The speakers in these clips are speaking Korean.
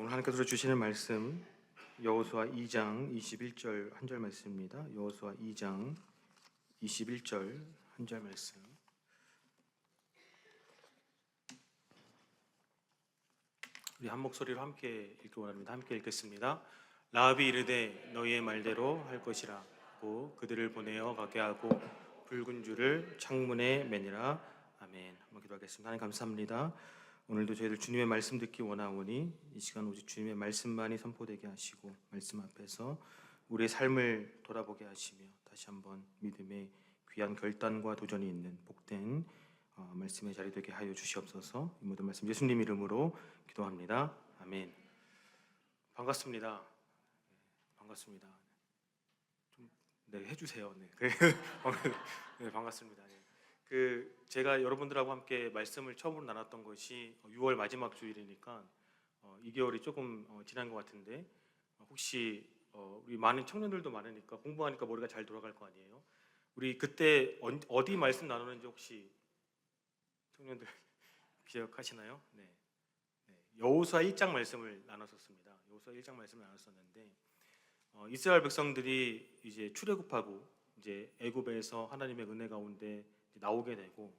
오늘 하나님께서 주시는 말씀 여호수아 2장 21절 한 절 말씀입니다. 여호수아 2장 21절 한 절 말씀. 우리 한 목소리로 함께 읽기 원합니다. 함께 읽겠습니다. 라합이 이르되 너희의 말대로 할 것이라 하고 그들을 보내어 가게 하고 붉은 줄을 창문에 매니라. 아멘. 한번 기도하겠습니다. 하나님 감사합니다. 오늘도 저희들 주님의 말씀 듣기 원하오니 이 시간 오직 주님의 말씀만이 선포되게 하시고 말씀 앞에서 우리의 삶을 돌아보게 하시며 다시 한번 믿음의 귀한 결단과 도전이 있는 복된 말씀의 자리 되게 하여 주시옵소서. 이 모든 말씀 예수님 이름으로 기도합니다. 아멘. 반갑습니다. 반갑습니다. 좀 해주세요. 네, 반갑습니다. 제가 여러분들하고 함께 말씀을 처음으로 나눴던 것이 6월 마지막 주일이니까 2개월이 조금 지난 것 같은데 혹시 우리 많은 청년들도 많으니까 공부하니까 머리가 잘 돌아갈 거 아니에요? 우리 그때 어디 말씀 나누는지 혹시 청년들 기억하시나요? 네. 여호수아 1장 말씀을 나눴었습니다. 여호수아 1장 말씀을 나눴었는데 이스라엘 백성들이 이제 출애굽하고 이제 애굽에서 하나님의 은혜 가운데 나오게 되고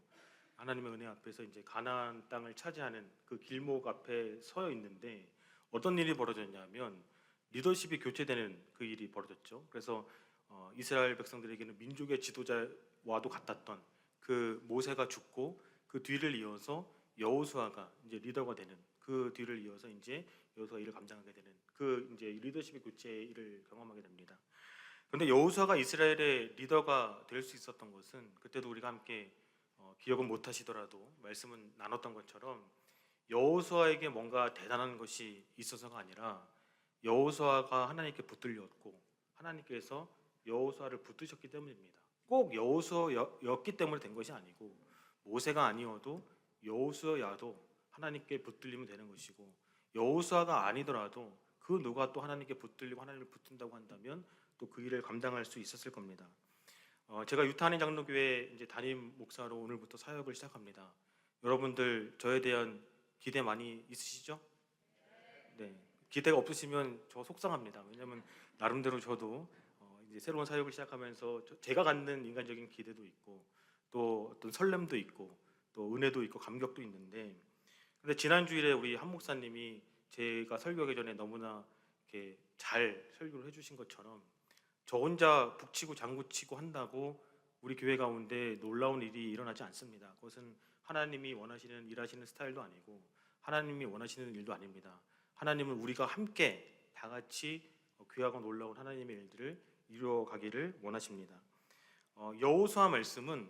하나님의 은혜 앞에서 이제 가나안 땅을 차지하는 그 길목 앞에 서 있는데 어떤 일이 벌어졌냐면 리더십이 교체되는 그 일이 벌어졌죠. 그래서 이스라엘 백성들에게는 민족의 지도자와도 같았던 그 모세가 죽고 그 뒤를 이어서 여호수아가 이제 리더가 되는 그 뒤를 이어서 이제 여호수아가 일을 감당하게 되는 그 이제 리더십의 교체의 일을 경험하게 됩니다. 그런데 여호수아가 이스라엘의 리더가 될 수 있었던 것은 그때도 우리가 함께 기억은 못 하시더라도 말씀은 나눴던 것처럼 여호수아에게 뭔가 대단한 것이 있어서가 아니라 여호수아가 하나님께 붙들렸고 하나님께서 여호수아를 붙드셨기 때문입니다. 꼭 여호수아였기 때문에 된 것이 아니고 모세가 아니어도 여호수아야도 하나님께 붙들리면 되는 것이고 여호수아가 아니더라도 그 누가 또 하나님께 붙들리고 하나님을 붙든다고 한다면 또 그 일을 감당할 수 있었을 겁니다. 제가 유타 한인 장로교회 이제 담임 목사로 오늘부터 사역을 시작합니다. 여러분들 저에 대한 기대 많이 있으시죠? 네. 기대가 없으시면 저 속상합니다. 왜냐하면 나름대로 저도 이제 새로운 사역을 시작하면서 제가 갖는 인간적인 기대도 있고 또 어떤 설렘도 있고 또 은혜도 있고 감격도 있는데 근데 지난 주일에 우리 한 목사님이 제가 설교하기 전에 너무나 이렇게 잘 설교를 해주신 것처럼 저 혼자 북치고 장구치고 한다고 우리 교회 가운데 놀라운 일이 일어나지 않습니다. 그것은 하나님이 원하시는 일하시는 스타일도 아니고 하나님이 원하시는 일도 아닙니다. 하나님은 우리가 함께 다 같이 귀하고 놀라운 하나님의 일들을 이루어가기를 원하십니다. 여호수아 말씀은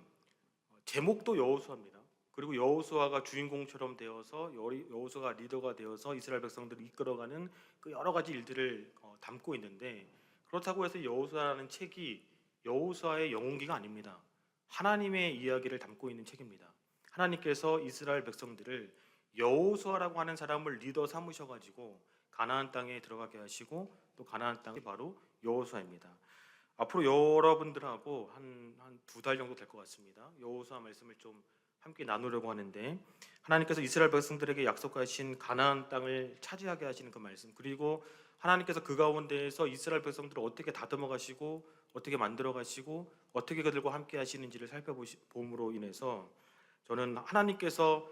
제목도 여호수아입니다. 그리고 여호수아가 주인공처럼 되어서 여호수아가 리더가 되어서 이스라엘 백성들을 이끌어가는 그 여러 가지 일들을 담고 있는데 그렇다고 해서 여호수아라는 책이 여호수아의 영웅기가 아닙니다. 하나님의 이야기를 담고 있는 책입니다. 하나님께서 이스라엘 백성들을 여호수아라고 하는 사람을 리더 삼으셔가지고 가나안 땅에 들어가게 하시고 또 가나안 땅이 바로 여호수아입니다. 앞으로 여러분들하고 한 2달 정도 될 것 같습니다. 여호수아 말씀을 좀 함께 나누려고 하는데 하나님께서 이스라엘 백성들에게 약속하신 가나안 땅을 차지하게 하시는 그 말씀 그리고 하나님께서 그 가운데에서 이스라엘 백성들을 어떻게 다듬어 가시고 어떻게 만들어 가시고 어떻게 그들과 함께 하시는지를 살펴봄으로 인해서 저는 하나님께서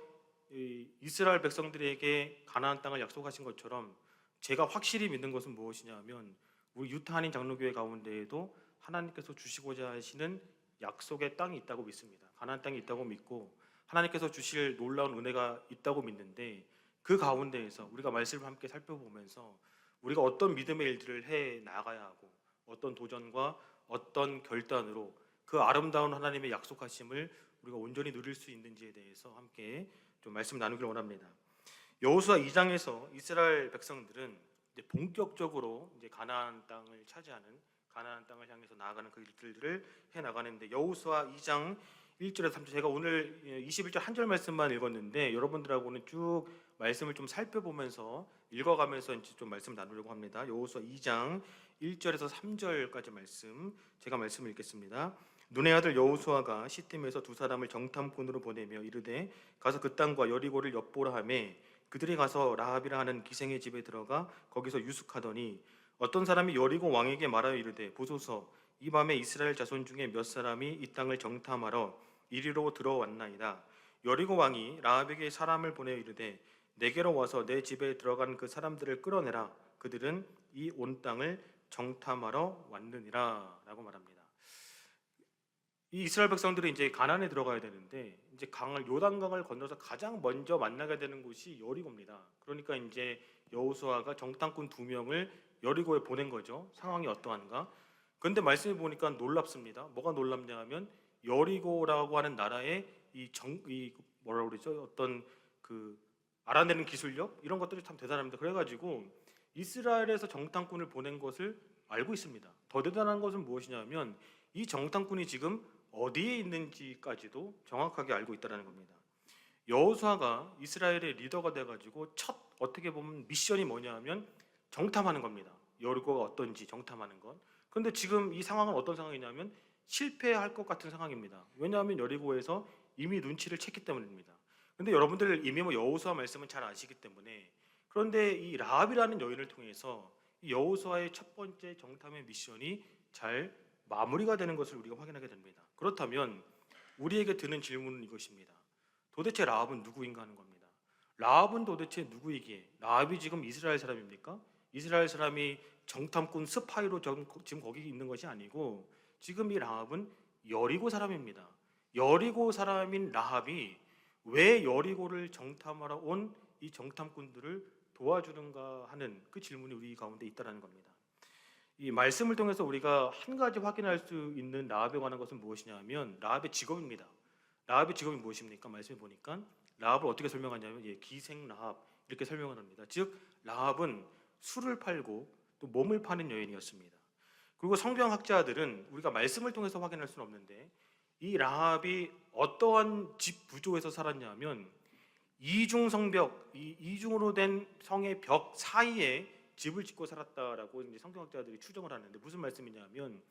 이스라엘 백성들에게 가나안 땅을 약속하신 것처럼 제가 확실히 믿는 것은 무엇이냐면 우리 유타 한인 장로교회 가운데에도 하나님께서 주시고자 하시는 약속의 땅이 있다고 믿습니다. 가나안 땅이 있다고 믿고 하나님께서 주실 놀라운 은혜가 있다고 믿는데 그 가운데에서 우리가 말씀을 함께 살펴보면서 우리가 어떤 믿음의 일들을 해 나가야 하고 어떤 도전과 어떤 결단으로 그 아름다운 하나님의 약속하심을 우리가 온전히 누릴 수 있는지에 대해서 함께 좀 말씀 나누기를 원합니다. 여호수아 2장에서 이스라엘 백성들은 이제 본격적으로 이제 가나안 땅을 차지하는 가나안 땅을 향해서 나아가는 그 일들을 해 나가는데 여호수아 2장 1절에서 3절 제가 오늘 21절 한 절 말씀만 읽었는데 여러분들하고는 쭉 말씀을 좀 살펴보면서 읽어가면서 이제 좀 말씀 나누려고 합니다. 여호수아 2장 1절에서 3절까지 말씀 제가 말씀을 읽겠습니다. 눈의 아들 여호수아가 시팀에서 두 사람을 정탐꾼으로 보내며 이르되 가서 그 땅과 여리고를 엿보라 하매 그들이 가서 라합이라 하는 기생의 집에 들어가 거기서 유숙하더니 어떤 사람이 여리고 왕에게 말하여 이르되 보소서 이 밤에 이스라엘 자손 중에 몇 사람이 이 땅을 정탐하러 이리로 들어왔나이다. 여리고 왕이 라합에게 사람을 보내어 이르되 내게로 와서 내 집에 들어간 그 사람들을 끌어내라. 그들은 이 온 땅을 정탐하러 왔느니라라고 말합니다. 이 이스라엘 백성들이 이제 가나안에 들어가야 되는데 이제 강을 요단강을 건너서 가장 먼저 만나게 되는 곳이 여리고입니다. 그러니까 이제 여호수아가 정탐꾼 2명을 여리고에 보낸 거죠. 상황이 어떠한가? 그런데 말씀해 보니까 놀랍습니다. 뭐가 놀랍냐 하면 여리고라고 하는 나라의 이 뭐라고 그러죠? 어떤 그 알아내는 기술력 이런 것들이 참 대단합니다. 그래가지고 이스라엘에서 정탐꾼을 보낸 것을 알고 있습니다. 더 대단한 것은 무엇이냐면 이 정탐꾼이 지금 어디에 있는지까지도 정확하게 알고 있다는 겁니다. 여호수아가 이스라엘의 리더가 돼가지고 첫 어떻게 보면 미션이 뭐냐 하면 정탐하는 겁니다. 여리고가 어떤지 정탐하는 것. 그런데 지금 이 상황은 어떤 상황이냐면 실패할 것 같은 상황입니다. 왜냐하면 여리고에서 이미 눈치를 챘기 때문입니다. 그런데 여러분들 이미 뭐 여호수아 말씀은 잘 아시기 때문에 그런데 이 라합이라는 여인을 통해서 이 여호수아의 첫 번째 정탐의 미션이 잘 마무리가 되는 것을 우리가 확인하게 됩니다. 그렇다면 우리에게 드는 질문은 이것입니다. 도대체 라합은 누구인가 하는 겁니다. 라합은 도대체 누구이기에? 라합이 지금 이스라엘 사람입니까? 이스라엘 사람이 정탐꾼 스파이로 지금 거기 있는 것이 아니고 지금 이 라합은 여리고 사람입니다. 여리고 사람인 라합이 왜 여리고를 정탐하러 온 이 정탐꾼들을 도와주는가 하는 그 질문이 우리 가운데 있다는 겁니다. 이 말씀을 통해서 우리가 한 가지 확인할 수 있는 라합에 관한 것은 무엇이냐 하면 라합의 직업입니다. 라합의 직업이 무엇입니까? 말씀해 보니까 라합을 어떻게 설명하냐면 기생 라합 이렇게 설명을 합니다. 즉 라합은 술을 팔고 또 몸을 파는 여인이었습니다. 그리고 성경학자들은 우리가 말씀을 통해서 확인할 수는 없는데 이 라합이 어떠한 집 구조에서 살았냐면 이중성벽, 이중으로 된 성의 벽 사이에 집을 짓고 살았다라고 이제 성경학자들이 추정을 하는데 무슨 말씀이냐면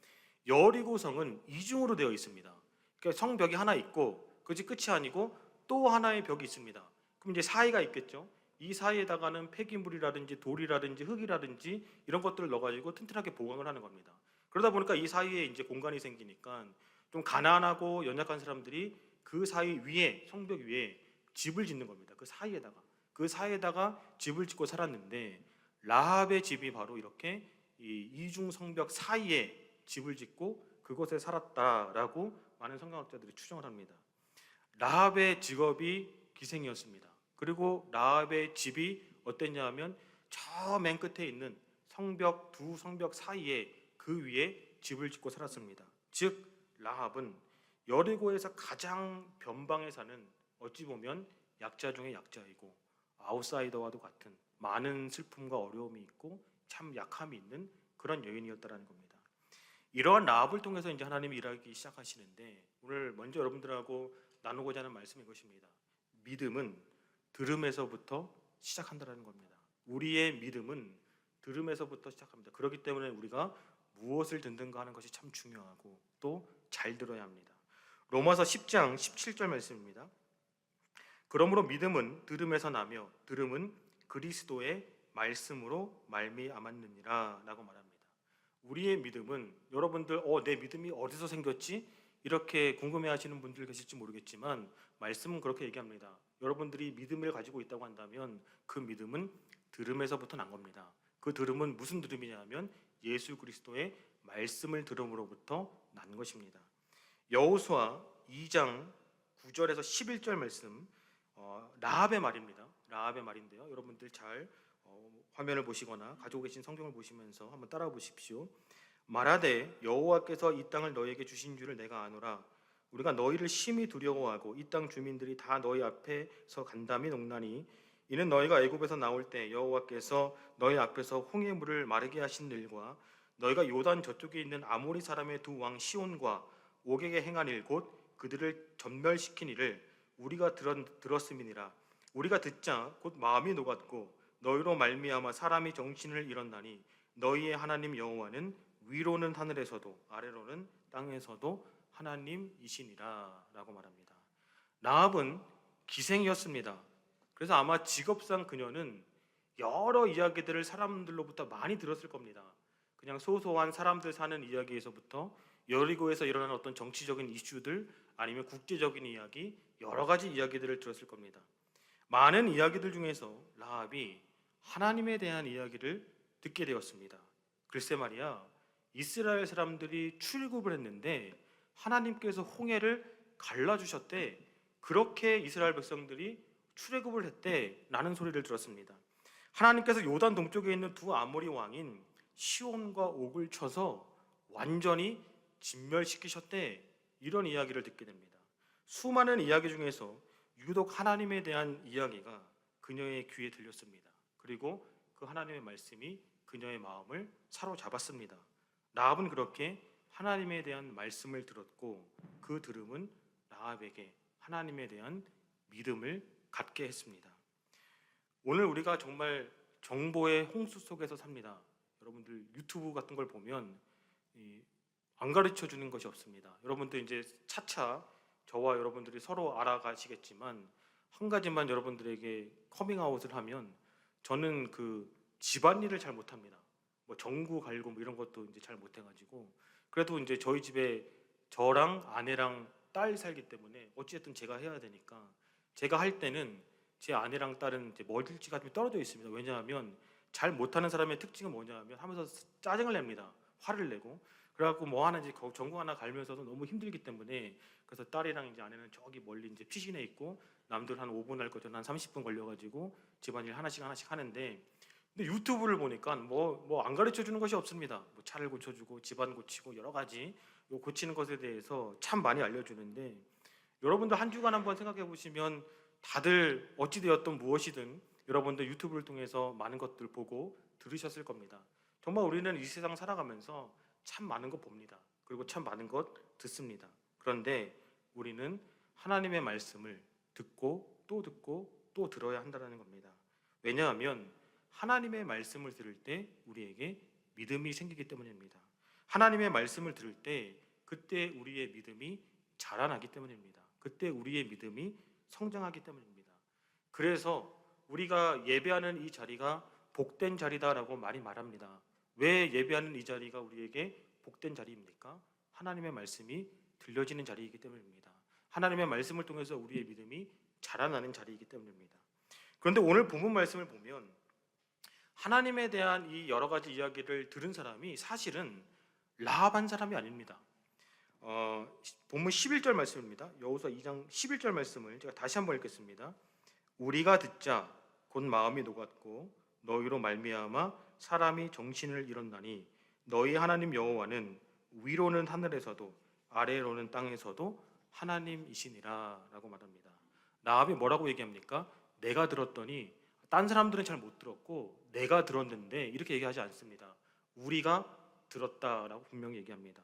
여리고성은 이중으로 되어 있습니다. 그러니까 성벽이 하나 있고 그 집 끝이 아니고 또 하나의 벽이 있습니다. 그럼 이제 사이가 있겠죠. 이 사이에다가는 폐기물이라든지 돌이라든지 흙이라든지 이런 것들을 넣어가지고 튼튼하게 보강을 하는 겁니다. 그러다 보니까 이 사이에 이제 공간이 생기니까 좀 가난하고 연약한 사람들이 그 사이 위에 성벽 위에 집을 짓는 겁니다. 그 사이에다가 집을 짓고 살았는데 라합의 집이 바로 이렇게 이 이중 성벽 사이에 집을 짓고 그곳에 살았다라고 많은 성경학자들이 추정을 합니다. 라합의 직업이 기생이었습니다. 그리고 라합의 집이 어땠냐 하면 저 맨 끝에 있는 성벽 두 성벽 사이에 그 위에 집을 짓고 살았습니다. 즉 라합은 여리고에서 가장 변방에 사는 어찌 보면 약자 중에 약자이고 아웃사이더와도 같은 많은 슬픔과 어려움이 있고 참 약함이 있는 그런 여인이었다라는 겁니다. 이러한 라합을 통해서 이제 하나님이 일하기 시작하시는데 오늘 먼저 여러분들하고 나누고자 하는 말씀이 이것입니다. 믿음은 들음에서부터 시작한다라는 겁니다. 우리의 믿음은 들음에서부터 시작합니다. 그렇기 때문에 우리가 무엇을 듣는가 하는 것이 참 중요하고 또 잘 들어야 합니다. 로마서 10장 17절 말씀입니다. 그러므로 믿음은 들음에서 나며 들음은 그리스도의 말씀으로 말미암았느니라 라고 말합니다. 우리의 믿음은 여러분들 내 믿음이 어디서 생겼지? 이렇게 궁금해하시는 분들 계실지 모르겠지만 말씀은 그렇게 얘기합니다. 여러분들이 믿음을 가지고 있다고 한다면 그 믿음은 들음에서부터 난 겁니다. 그 들음은 무슨 들음이냐면 예수 그리스도의 말씀을 들음으로부터 난 것입니다. 여호수아 2장 9절에서 11절 말씀 라합의 말입니다. 라합의 말인데요. 여러분들 잘 화면을 보시거나 가지고 계신 성경을 보시면서 한번 따라 보십시오. 말하되 여호와께서 이 땅을 너희에게 주신 줄을 내가 아노라. 우리가 너희를 심히 두려워하고 이 땅 주민들이 다 너희 앞에서 간담이 녹나니 이는 너희가 애굽에서 나올 때 여호와께서 너희 앞에서 홍해 물을 마르게 하신 일과 너희가 요단 저쪽에 있는 아모리 사람의 두 왕 시온과 옥에게 행한 일 곧 그들을 전멸시킨 일을 우리가 들었음이니라. 우리가 듣자 곧 마음이 녹았고 너희로 말미암아 사람이 정신을 잃었나니 너희의 하나님 여호와는 위로는 하늘에서도 아래로는 땅에서도 하나님이시니라 라고 말합니다. 라합은 기생이었습니다. 그래서 아마 직업상 그녀는 여러 이야기들을 사람들로부터 많이 들었을 겁니다. 그냥 소소한 사람들 사는 이야기에서부터 여리고에서 일어나는 어떤 정치적인 이슈들 아니면 국제적인 이야기 여러 가지 이야기들을 들었을 겁니다. 많은 이야기들 중에서 라합이 하나님에 대한 이야기를 듣게 되었습니다. 글쎄 말이야, 이스라엘 사람들이 출애굽을 했는데 하나님께서 홍해를 갈라주셨대. 그렇게 이스라엘 백성들이 출애굽을 했대 라는 소리를 들었습니다. 하나님께서 요단 동쪽에 있는 두 아모리 왕인 시온과 옥을 쳐서 완전히 진멸시키셨대. 이런 이야기를 듣게 됩니다. 수많은 이야기 중에서 유독 하나님에 대한 이야기가 그녀의 귀에 들렸습니다. 그리고 그 하나님의 말씀이 그녀의 마음을 사로잡았습니다. 라합은 그렇게 하나님에 대한 말씀을 들었고 그 들음은 라합에게 하나님에 대한 믿음을 갖게 했습니다. 오늘 우리가 정말 정보의 홍수 속에서 삽니다. 여러분들 유튜브 같은 걸 보면 안 가르쳐 주는 것이 없습니다. 여러분들 이제 차차 저와 여러분들이 서로 알아가시겠지만 한 가지만 여러분들에게 커밍아웃을 하면 저는 그 집안일을 잘 못합니다. 뭐 전구 갈고 뭐 이런 것도 이제 잘 못해가지고 그래도 이제 저희 집에 저랑 아내랑 딸 살기 때문에 어찌됐든 제가 해야 되니까 제가 할 때는 제 아내랑 딸은 이제 머리띠가 좀 떨어져 있습니다. 왜냐하면 잘 못하는 사람의 특징은 뭐냐면 하면서 짜증을 냅니다. 화를 내고 그래갖고 뭐 하나 이제 전구 하나 갈면서도 너무 힘들기 때문에 그래서 딸이랑 이제 아내는 저기 멀리 이제 피신해 있고 남들 한 5분 할 거 저는 한 30분 걸려가지고 집안일 하나씩 하는데 근데 유튜브를 보니까 뭐 안 가르쳐 주는 것이 없습니다. 뭐 차를 고쳐주고 집안 고치고 여러 가지 요 고치는 것에 대해서 참 많이 알려주는데 여러분들 한 주간 한번 생각해 보시면 다들 어찌되었든 무엇이든 여러분들 유튜브를 통해서 많은 것들 보고 들으셨을 겁니다. 정말 우리는 이 세상 살아가면서 참 많은 것 봅니다. 그리고 참 많은 것 듣습니다. 그런데 우리는 하나님의 말씀을 듣고 또 들어야 한다는 겁니다. 왜냐하면 하나님의 말씀을 들을 때 우리에게 믿음이 생기기 때문입니다. 하나님의 말씀을 들을 때 그때 우리의 믿음이 자라나기 때문입니다. 그때 우리의 믿음이 성장하기 때문입니다. 그래서 우리가 예배하는 이 자리가 복된 자리다라고 많이 말합니다. 왜 예배하는 이 자리가 우리에게 복된 자리입니까? 하나님의 말씀이 들려지는 자리이기 때문입니다. 하나님의 말씀을 통해서 우리의 믿음이 자라나는 자리이기 때문입니다. 그런데 오늘 본문 말씀을 보면 하나님에 대한 이 여러 가지 이야기를 들은 사람이 사실은 라합한 사람이 아닙니다. 본문 11절 말씀입니다. 여호수아 2장 11절 말씀을 제가 다시 한번 읽겠습니다. 우리가 듣자 곧 마음이 녹았고 너희로 말미암아 사람이 정신을 잃었나니 너희 하나님 여호와는 위로는 하늘에서도 아래로는 땅에서도 하나님이시니라 라고 말합니다. 라합이 뭐라고 얘기합니까? 내가 들었더니 딴 사람들은 잘 못 들었고 내가 들었는데 이렇게 얘기하지 않습니다. 우리가 들었다라고 분명히 얘기합니다.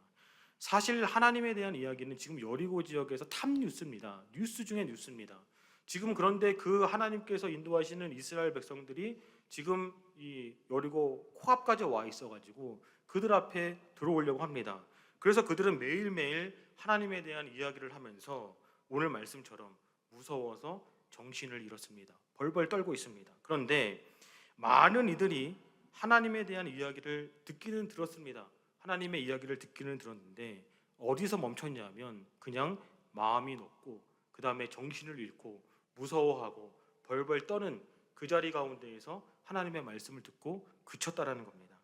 사실 하나님에 대한 이야기는 지금 여리고 지역에서 탑 뉴스입니다. 뉴스 중에 뉴스입니다. 지금 그런데 그 하나님께서 인도하시는 이스라엘 백성들이 지금 이 여리고 코앞까지 와 있어가지고 그들 앞에 들어오려고 합니다. 그래서 그들은 매일매일 하나님에 대한 이야기를 하면서 오늘 말씀처럼 무서워서 정신을 잃었습니다. 벌벌 떨고 있습니다. 그런데 많은 이들이 하나님에 대한 이야기를 듣기는 들었습니다. 하나님의 이야기를 듣기는 들었는데 어디서 멈췄냐면 그냥 마음이 녹고 그 다음에 정신을 잃고 무서워하고 벌벌 떠는 그 자리 가운데에서 하나님의 말씀을 듣고 그쳤다라는 겁니다.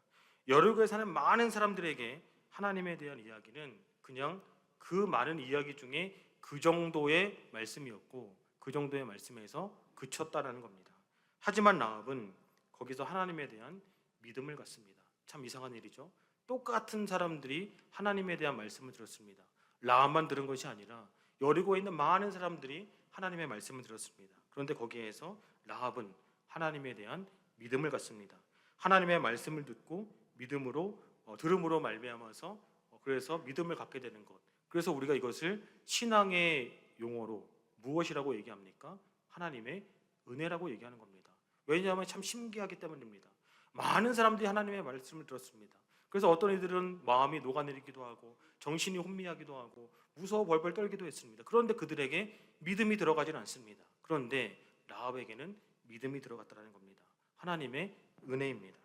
여리고에 사는 많은 사람들에게 하나님에 대한 이야기는 그냥 그 많은 이야기 중에 그 정도의 말씀이었고 그 정도의 말씀에서 그쳤다라는 겁니다. 하지만 라합은 거기서 하나님에 대한 믿음을 갖습니다. 참 이상한 일이죠. 똑같은 사람들이 하나님에 대한 말씀을 들었습니다. 라합만 들은 것이 아니라 여리고에 있는 많은 사람들이 하나님의 말씀을 들었습니다. 그런데 거기에서 라합은 하나님에 대한 믿음을 갖습니다. 하나님의 말씀을 듣고 믿음으로 들음으로 말미암아서 그래서 믿음을 갖게 되는 것. 그래서 우리가 이것을 신앙의 용어로 무엇이라고 얘기합니까? 하나님의 은혜라고 얘기하는 겁니다. 왜냐하면 참 신기하기 때문입니다. 많은 사람들이 하나님의 말씀을 들었습니다. 그래서 어떤 이들은 마음이 녹아내리기도 하고 정신이 혼미하기도 하고 무서워 벌벌 떨기도 했습니다. 그런데 그들에게 믿음이 들어가지는 않습니다. 그런데 라합에게는 믿음이 들어갔다는 겁니다. 하나님의 은혜입니다.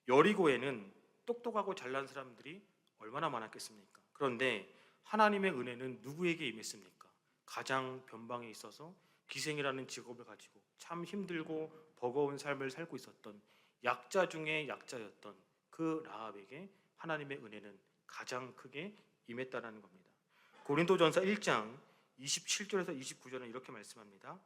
여리고에는 똑똑하고 잘난 사람들이 얼마나 많았겠습니까? 그런데 하나님의 은혜는 누구에게 임했습니까? 가장 변방에 있어서 기생이라는 직업을 가지고 참 힘들고 버거운 삶을 살고 있었던 약자 중에 약자였던 그 라합에게 하나님의 은혜는 가장 크게 임했다는 겁니다. 고린도전서 1장 27절에서 29절은 이렇게 말씀합니다.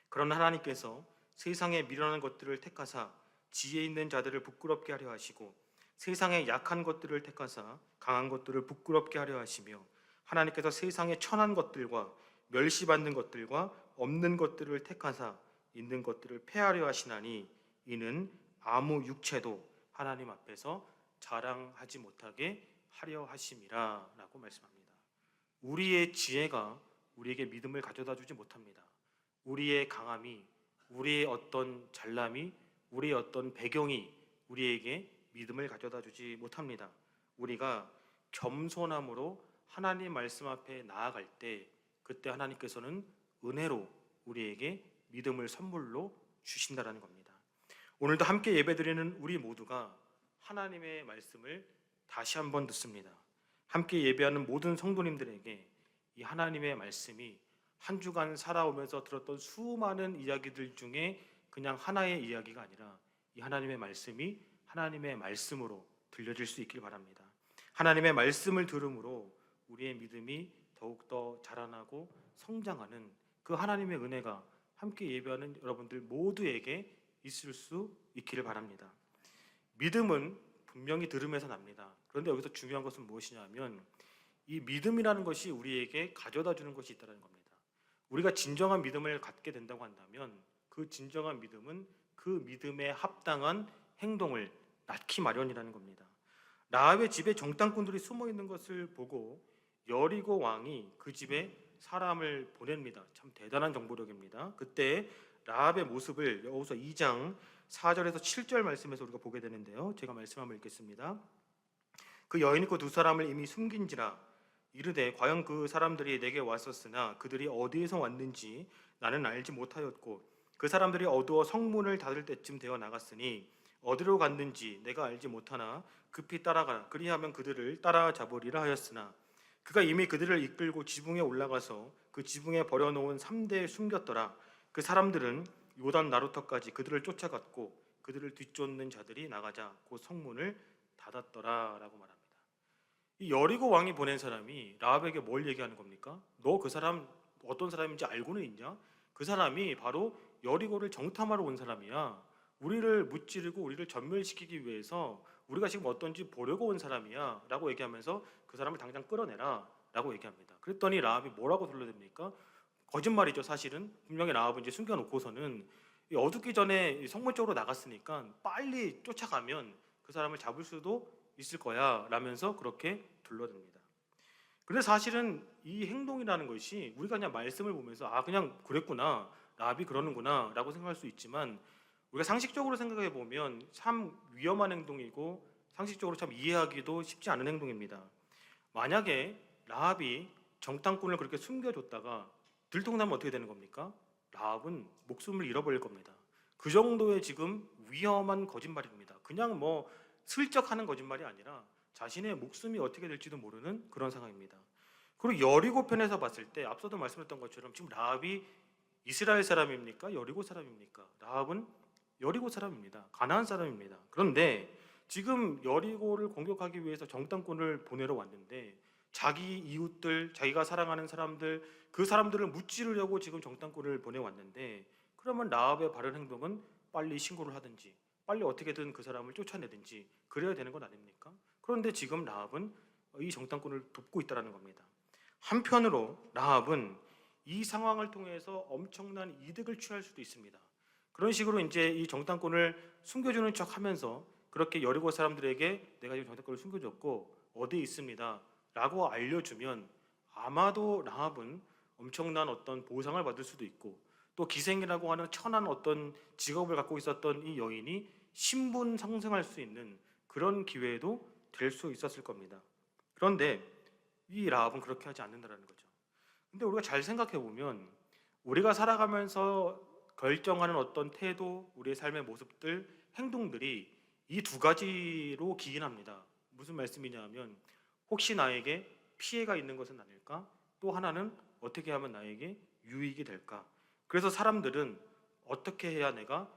그러나 하나님께서 세상에 미련한 것들을 택하사 지혜 있는 자들을 부끄럽게 하려 하시고 세상에 약한 것들을 택하사 강한 것들을 부끄럽게 하려 하시며 하나님께서 세상에 천한 것들과 멸시받는 것들과 없는 것들을 택하사 있는 것들을 폐하려 하시나니 이는 아무 육체도 하나님 앞에서 자랑하지 못하게 하려 하심이라 라고 말씀합니다. 우리의 지혜가 우리에게 믿음을 가져다 주지 못합니다. 우리의 강함이, 우리의 어떤 잘남이, 우리의 어떤 배경이 우리에게 믿음을 가져다 주지 못합니다. 우리가 겸손함으로 하나님 말씀 앞에 나아갈 때 그때 하나님께서는 은혜로 우리에게 믿음을 선물로 주신다라는 겁니다. 오늘도 함께 예배드리는 우리 모두가 하나님의 말씀을 다시 한번 듣습니다. 함께 예배하는 모든 성도님들에게 이 하나님의 말씀이 한 주간 살아오면서 들었던 수많은 이야기들 중에 그냥 하나의 이야기가 아니라 이 하나님의 말씀이 하나님의 말씀으로 들려질 수 있길 바랍니다. 하나님의 말씀을 들음으로 우리의 믿음이 더욱더 자라나고 성장하는 그 하나님의 은혜가 함께 예배하는 여러분들 모두에게 있을 수 있기를 바랍니다. 믿음은 분명히 들음에서 납니다. 그런데 여기서 중요한 것은 무엇이냐면 이 믿음이라는 것이 우리에게 가져다 주는 것이 있다는 겁니다. 우리가 진정한 믿음을 갖게 된다고 한다면 그 진정한 믿음은 그 믿음에 합당한 행동을 낳기 마련이라는 겁니다. 라합의 집에 정탐꾼들이 숨어 있는 것을 보고 여리고 왕이 그 집에 사람을 보냅니다. 참 대단한 정보력입니다. 그때 라합의 모습을 여호수아 2장 4절에서 7절 말씀에서 우리가 보게 되는데요. 제가 말씀 한번 읽겠습니다. 그 여인이 그 두 사람을 이미 숨긴지라 이르되 과연 그 사람들이 내게 왔었으나 그들이 어디에서 왔는지 나는 알지 못하였고 그 사람들이 어두워 성문을 닫을 때쯤 되어 나갔으니 어디로 갔는지 내가 알지 못하나 급히 따라가라 그리하면 그들을 따라잡으리라 하였으나 그가 이미 그들을 이끌고 지붕에 올라가서 그 지붕에 버려놓은 3대에 숨겼더라. 그 사람들은 요단 나루터까지 그들을 쫓아갔고 그들을 뒤쫓는 자들이 나가자 곧 성문을 닫았더라 라고 말합니다. 이 여리고 왕이 보낸 사람이 라합에게 뭘 얘기하는 겁니까? 너 그 사람 어떤 사람인지 알고는 있냐? 그 사람이 바로 여리고를 정탐하러 온 사람이야. 우리를 무찌르고 우리를 전멸시키기 위해서 우리가 지금 어떤지 보려고 온 사람이야 라고 얘기하면서 그 사람을 당장 끌어내라 라고 얘기합니다. 그랬더니 라합이 뭐라고 돌려댑니까? 거짓말이죠. 사실은 분명히 라합은 이제 숨겨놓고서는 어둡기 전에 성문 쪽으로 나갔으니까 빨리 쫓아가면 그 사람을 잡을 수도 있을 거야 라면서 그렇게 둘러댑니다. 그런데 사실은 이 행동이라는 것이 우리가 그냥 말씀을 보면서 아 그냥 그랬구나 라합이 그러는구나 라고 생각할 수 있지만 우리가 상식적으로 생각해 보면 참 위험한 행동이고 상식적으로 참 이해하기도 쉽지 않은 행동입니다. 만약에 라합이 정탐꾼을 그렇게 숨겨줬다가 들통나면 어떻게 되는 겁니까? 라합은 목숨을 잃어버릴 겁니다. 그 정도의 지금 위험한 거짓말입니다. 그냥 뭐 슬쩍 하는 거짓말이 아니라 자신의 목숨이 어떻게 될지도 모르는 그런 상황입니다. 그리고 여리고 편에서 봤을 때 앞서도 말씀했던 것처럼 지금 라합이 이스라엘 사람입니까? 여리고 사람입니까? 라합은 여리고 사람입니다. 가나안 사람입니다. 그런데 지금 여리고를 공격하기 위해서 정탐꾼을 보내러 왔는데 자기 이웃들, 자기가 사랑하는 사람들, 그 사람들을 무찌르려고 지금 정탐꾼을 보내왔는데 그러면 라합의 바른 행동은 빨리 신고를 하든지 빨리 어떻게든 그 사람을 쫓아내든지 그래야 되는 것 아닙니까? 그런데 지금 라합은 이 정탐꾼을 돕고 있다는 겁니다. 한편으로 라합은 이 상황을 통해서 엄청난 이득을 취할 수도 있습니다. 그런 식으로 이제 이 정탐꾼을 숨겨주는 척하면서 그렇게 여리고 사람들에게 내가 지금 정탐꾼을 숨겨줬고 어디에 있습니다 라고 알려주면 아마도 라합은 엄청난 어떤 보상을 받을 수도 있고 또 기생이라고 하는 천한 어떤 직업을 갖고 있었던 이 여인이 신분 상승할 수 있는 그런 기회도 될 수 있었을 겁니다. 그런데 이 라합은 그렇게 하지 않는다는 거죠. 근데 우리가 잘 생각해 보면 우리가 살아가면서 결정하는 어떤 태도, 우리의 삶의 모습들, 행동들이 이 두 가지로 기인합니다. 무슨 말씀이냐면 혹시 나에게 피해가 있는 것은 아닐까? 또 하나는 어떻게 하면 나에게 유익이 될까? 그래서 사람들은 어떻게 해야 내가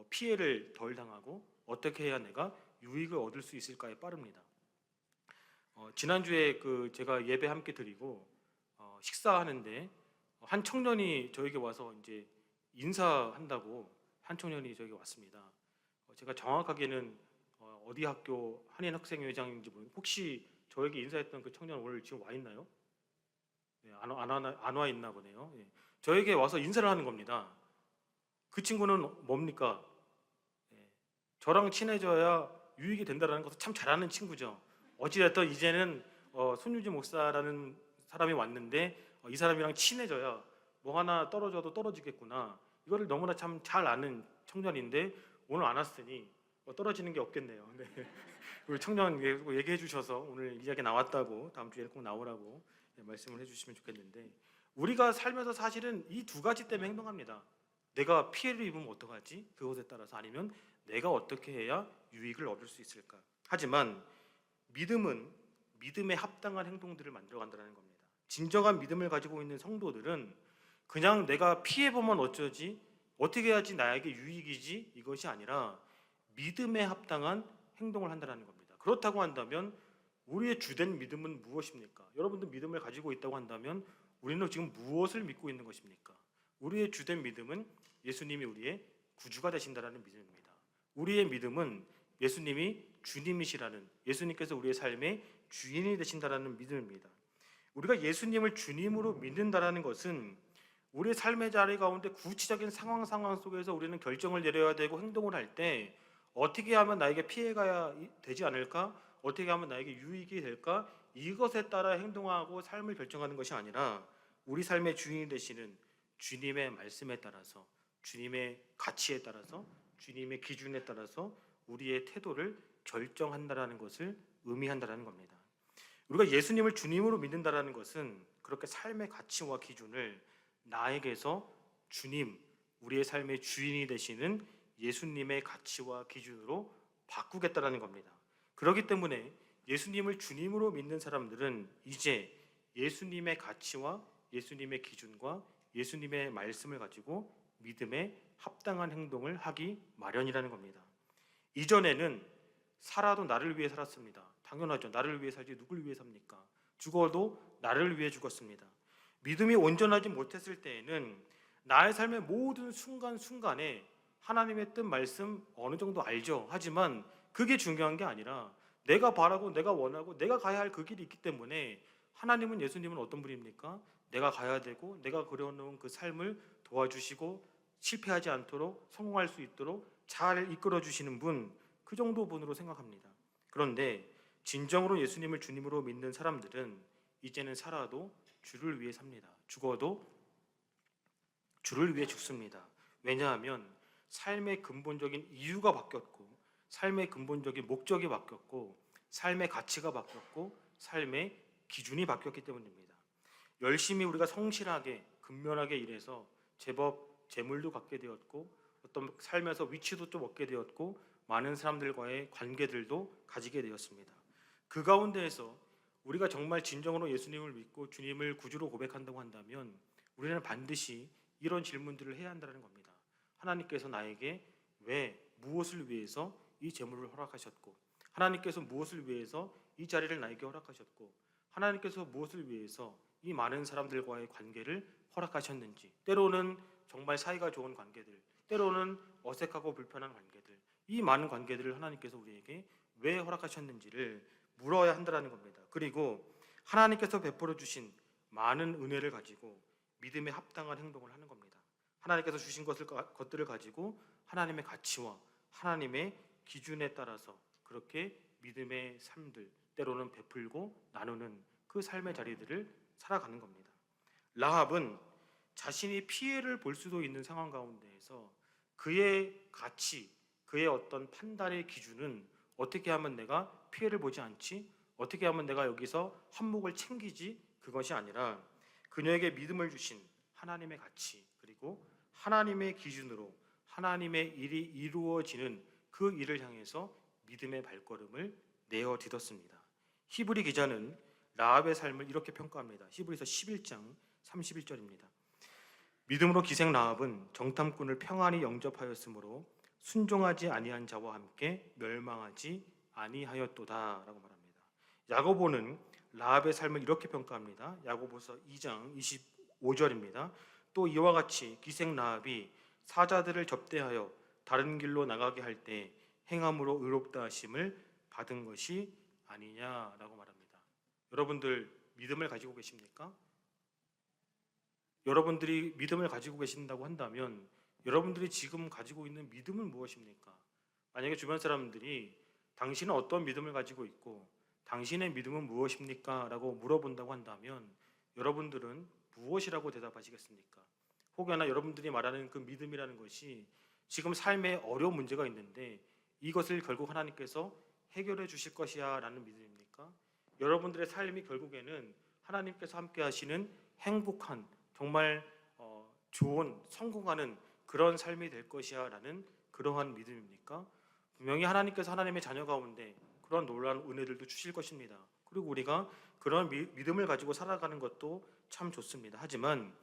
피해를 덜 당하고 어떻게 해야 내가 유익을 얻을 수 있을까에 빠릅니다. 지난주에 제가 예배 함께 드리고 식사하는데 한 청년이 저에게 와서 이제 인사한다고 한 청년이 저에게 왔습니다. 제가 정확하게는 어디 학교 한인 학생회장인지 모르겠는데 혹시 저에게 인사했던 그 청년 오늘 지금 와 있나요? 네, 안 와 있나 보네요. 예. 저에게 와서 인사를 하는 겁니다. 그 친구는 뭡니까? 예, 저랑 친해져야 유익이 된다는 것을 참 잘하는 친구죠. 어찌됐든 이제는 손유지 목사라는 사람이 왔는데 이 사람이랑 친해져야 뭐 하나 떨어져도 떨어지겠구나. 이거를 너무나 참 잘 아는 청년인데 오늘 안 왔으니 떨어지는 게 없겠네요. 네. 우리 청년 얘기해 주셔서 오늘 이야기 나왔다고 다음 주에 꼭 나오라고 말씀을 해주시면 좋겠는데 우리가 살면서 사실은 이 두 가지 때문에 행동합니다. 내가 피해를 입으면 어떡하지? 그것에 따라서 아니면 내가 어떻게 해야 유익을 얻을 수 있을까? 하지만 믿음은 믿음에 합당한 행동들을 만들어간다는 겁니다. 진정한 믿음을 가지고 있는 성도들은 그냥 내가 피해보면 어쩌지? 어떻게 해야지 나에게 유익이지? 이것이 아니라 믿음에 합당한 행동을 한다는 겁니다. 그렇다고 한다면 우리의 주된 믿음은 무엇입니까? 여러분도 믿음을 가지고 있다고 한다면 우리는 지금 무엇을 믿고 있는 것입니까? 우리의 주된 믿음은 예수님이 우리의 구주가 되신다는 믿음입니다. 우리의 믿음은 예수님이 주님이시라는, 예수님께서 우리의 삶의 주인이 되신다는 믿음입니다. 우리가 예수님을 주님으로 믿는다는 것은 우리의 삶의 자리 가운데 구체적인 상황 속에서 우리는 결정을 내려야 되고 행동을 할 때 어떻게 하면 나에게 피해가 되지 않을까? 어떻게 하면 나에게 유익이 될까? 이것에 따라 행동하고 삶을 결정하는 것이 아니라 우리 삶의 주인이 되시는 주님의 말씀에 따라서, 주님의 가치에 따라서, 주님의 기준에 따라서 우리의 태도를 결정한다라는 것을 의미한다라는 겁니다. 우리가 예수님을 주님으로 믿는다라는 것은 그렇게 삶의 가치와 기준을 나에게서 주님, 우리의 삶의 주인이 되시는 예수님의 가치와 기준으로 바꾸겠다라는 겁니다. 그렇기 때문에 예수님을 주님으로 믿는 사람들은 이제 예수님의 가치와 예수님의 기준과 예수님의 말씀을 가지고 믿음에 합당한 행동을 하기 마련이라는 겁니다. 이전에는 살아도 나를 위해 살았습니다. 당연하죠. 나를 위해 살지 누굴 위해 삽니까? 죽어도 나를 위해 죽었습니다. 믿음이 온전하지 못했을 때에는 나의 삶의 모든 순간순간에 하나님의 뜻 말씀 어느 정도 알죠. 하지만 그게 중요한 게 아니라 내가 바라고 내가 원하고 내가 가야 할 그 길이 있기 때문에 하나님은, 예수님은 어떤 분입니까? 내가 가야 되고 내가 그려놓은 그 삶을 도와주시고 실패하지 않도록 성공할 수 있도록 잘 이끌어 주시는 분, 그 정도 분으로 생각합니다. 그런데 진정으로 예수님을 주님으로 믿는 사람들은 이제는 살아도 주를 위해 삽니다. 죽어도 주를 위해 죽습니다. 왜냐하면 삶의 근본적인 이유가 바뀌었고, 삶의 근본적인 목적이 바뀌었고, 삶의 가치가 바뀌었고, 삶의 기준이 바뀌었기 때문입니다. 열심히 우리가 성실하게 근면하게 일해서 제법 재물도 갖게 되었고, 어떤 삶에서 위치도 좀 얻게 되었고, 많은 사람들과의 관계들도 가지게 되었습니다. 그 가운데에서 우리가 정말 진정으로 예수님을 믿고 주님을 구주로 고백한다고 한다면 우리는 반드시 이런 질문들을 해야 한다는 겁니다. 하나님께서 나에게 왜, 무엇을 위해서 이 재물을 허락하셨고, 하나님께서 무엇을 위해서 이 자리를 나에게 허락하셨고, 하나님께서 무엇을 위해서 이 많은 사람들과의 관계를 허락하셨는지, 때로는 정말 사이가 좋은 관계들, 때로는 어색하고 불편한 관계들, 이 많은 관계들을 하나님께서 우리에게 왜 허락하셨는지를 물어야 한다는 겁니다. 그리고 하나님께서 베풀어 주신 많은 은혜를 가지고 믿음에 합당한 행동을 하는 겁니다. 하나님께서 주신 것들을 가지고 하나님의 가치와 하나님의 기준에 따라서 그렇게 믿음의 삶들, 때로는 베풀고 나누는 그 삶의 자리들을 살아가는 겁니다. 라합은 자신이 피해를 볼 수도 있는 상황 가운데에서 그의 가치, 그의 어떤 판단의 기준은 어떻게 하면 내가 피해를 보지 않지? 어떻게 하면 내가 여기서 한몫을 챙기지? 그것이 아니라 그녀에게 믿음을 주신 하나님의 가치, 그리고 하나님의 기준으로 하나님의 일이 이루어지는 그 일을 향해서 믿음의 발걸음을 내어 디뎠습니다. 히브리 기자는 라합의 삶을 이렇게 평가합니다. 히브리서 11장 31절입니다. 믿음으로 기생 라합은 정탐꾼을 평안히 영접하였으므로 순종하지 아니한 자와 함께 멸망하지 아니하였도다라고 말합니다. 야고보는 라합의 삶을 이렇게 평가합니다. 야고보서 2장 25절입니다. 또 이와 같이 기생 라합이 사자들을 접대하여 다른 길로 나가게 할 때 행함으로 의롭다 하심을 받은 것이 아니냐라고 말합니다. 여러분들 믿음을 가지고 계십니까? 여러분들이 믿음을 가지고 계신다고 한다면 여러분들이 지금 가지고 있는 믿음은 무엇입니까? 만약에 주변 사람들이 당신은 어떤 믿음을 가지고 있고 당신의 믿음은 무엇입니까? 라고 물어본다고 한다면 여러분들은 무엇이라고 대답하시겠습니까? 혹여나 여러분들이 말하는 그 믿음이라는 것이 지금 삶에 어려운 문제가 있는데 이것을 결국 하나님께서 해결해 주실 것이야 라는 믿음입니까? 여러분들의 삶이 결국에는 하나님께서 함께 하시는 행복한 정말 좋은 성공하는 그런 삶이 될 것이야 라는 그러한 믿음입니까? 분명히 하나님께서 하나님의 자녀 가운데 그런 놀라운 은혜들도 주실 것입니다. 그리고 우리가 그런 믿음을 가지고 살아가는 것도 참 좋습니다. 하지만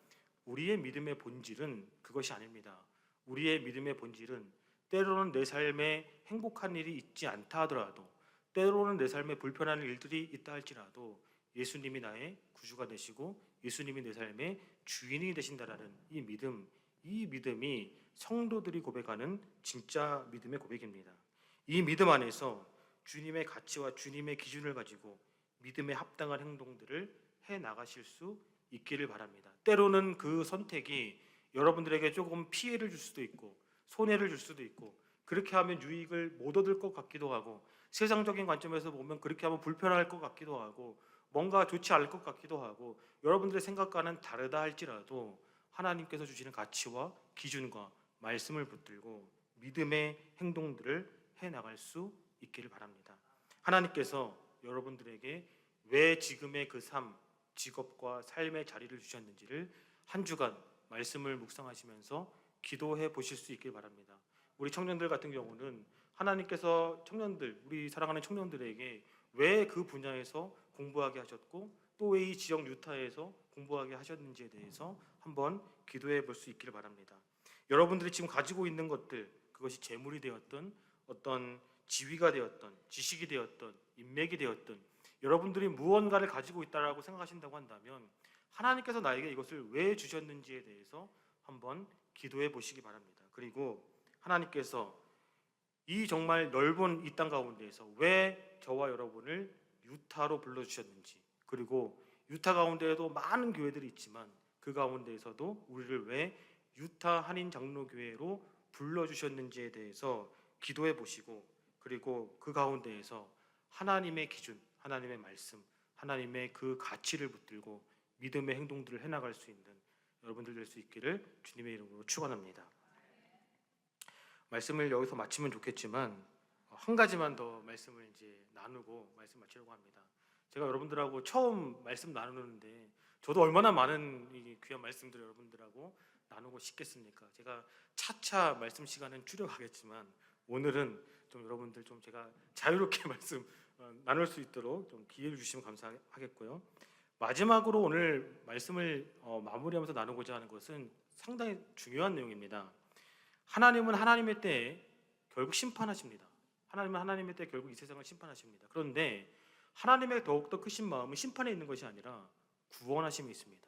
우리의 믿음의 본질은 그것이 아닙니다. 우리의 믿음의 본질은 때로는 내 삶에 행복한 일이 있지 않다 하더라도 때로는 내 삶에 불편한 일들이 있다 할지라도 예수님이 나의 구주가 되시고 예수님이 내 삶의 주인이 되신다라는 이 믿음이 성도들이 고백하는 진짜 믿음의 고백입니다. 이 믿음 안에서 주님의 가치와 주님의 기준을 가지고 믿음에 합당한 행동들을 해 나가실 수 있기를 바랍니다. 때로는 그 선택이 여러분들에게 조금 피해를 줄 수도 있고 손해를 줄 수도 있고 그렇게 하면 유익을 못 얻을 것 같기도 하고 세상적인 관점에서 보면 그렇게 하면 불편할 것 같기도 하고 뭔가 좋지 않을 것 같기도 하고 여러분들의 생각과는 다르다 할지라도 하나님께서 주시는 가치와 기준과 말씀을 붙들고 믿음의 행동들을 해 나갈 수 있기를 바랍니다. 하나님께서 여러분들에게 왜 지금의 그 삶, 직업과 삶의 자리를 주셨는지를 한 주간 말씀을 묵상하시면서 기도해 보실 수 있길 바랍니다. 우리 청년들 같은 경우는 하나님께서 청년들, 우리 사랑하는 청년들에게 왜 그 분야에서 공부하게 하셨고 또 왜 이 지역 유타에서 공부하게 하셨는지에 대해서 한번 기도해 볼 수 있기를 바랍니다. 여러분들이 지금 가지고 있는 것들, 그것이 재물이 되었던 어떤 지위가 되었던 지식이 되었던 인맥이 되었던 여러분들이 무언가를 가지고 있다라고 생각하신다고 한다면 하나님께서 나에게 이것을 왜 주셨는지에 대해서 한번 기도해 보시기 바랍니다. 그리고 하나님께서 이 정말 넓은 이 땅 가운데에서 왜 저와 여러분을 유타로 불러주셨는지 그리고 유타 가운데에도 많은 교회들이 있지만 그 가운데에서도 우리를 왜 유타 한인 장로교회로 불러주셨는지에 대해서 기도해 보시고 그리고 그 가운데에서 하나님의 기준, 하나님의 말씀, 하나님의 그 가치를 붙들고 믿음의 행동들을 해나갈 수 있는 여러분들 될 수 있기를 주님의 이름으로 축원합니다. 말씀을 여기서 마치면 좋겠지만 한 가지만 더 말씀을 이제 나누고 말씀 마치려고 합니다. 제가 여러분들하고 처음 말씀 나누는데 저도 얼마나 많은 이 귀한 말씀들을 여러분들하고 나누고 싶겠습니까? 제가 차차 말씀 시간은 줄여가겠지만 오늘은 좀 여러분들 좀 제가 자유롭게 말씀 나눌 수 있도록 좀 기회를 주시면 감사하겠고요. 마지막으로 오늘 말씀을 마무리하면서 나누고자 하는 것은 상당히 중요한 내용입니다. 하나님은 하나님의 때에 결국 심판하십니다. 하나님은 하나님의 때에 결국 이 세상을 심판하십니다. 그런데 하나님의 더욱더 크신 마음은 심판에 있는 것이 아니라 구원하심이 있습니다.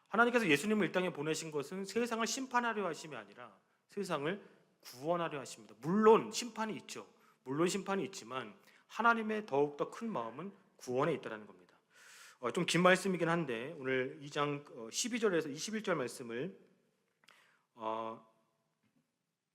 하나님께서 예수님을 이 땅에 보내신 것은 세상을 심판하려 하심이 아니라 세상을 구원하려 하십니다. 물론 심판이 있죠. 물론 심판이 있지만 하나님의 더욱더 큰 마음은 구원에 있다는 겁니다. 좀 긴 말씀이긴 한데 오늘 2장 12절에서 21절 말씀을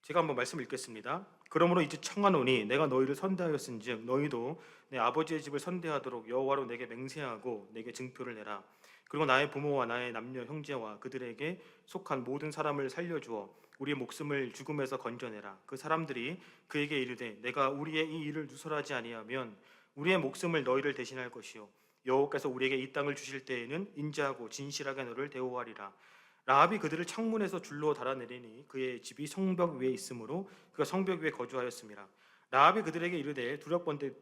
제가 한번 말씀 읽겠습니다. 그러므로 이제 청하노니 내가 너희를 선대하였은즉 너희도 내 아버지의 집을 선대하도록 여호와로 내게 맹세하고 내게 증표를 내라. 그리고 나의 부모와 나의 남녀 형제와 그들에게 속한 모든 사람을 살려주어 우리의 목숨을 죽음에서 건져내라. 그 사람들이 그에게 이르되 내가 우리의 이 일을 누설하지 아니하면 우리의 목숨을 너희를 대신할 것이요 여호와께서 우리에게 이 땅을 주실 때에는 인자하고 진실하게 너를 대우하리라. 라합이 그들을 창문에서 줄로 달아내리니 그의 집이 성벽 위에 있으므로 그가 성벽 위에 거주하였습니다. 라합이 그들에게 이르되 두렵건대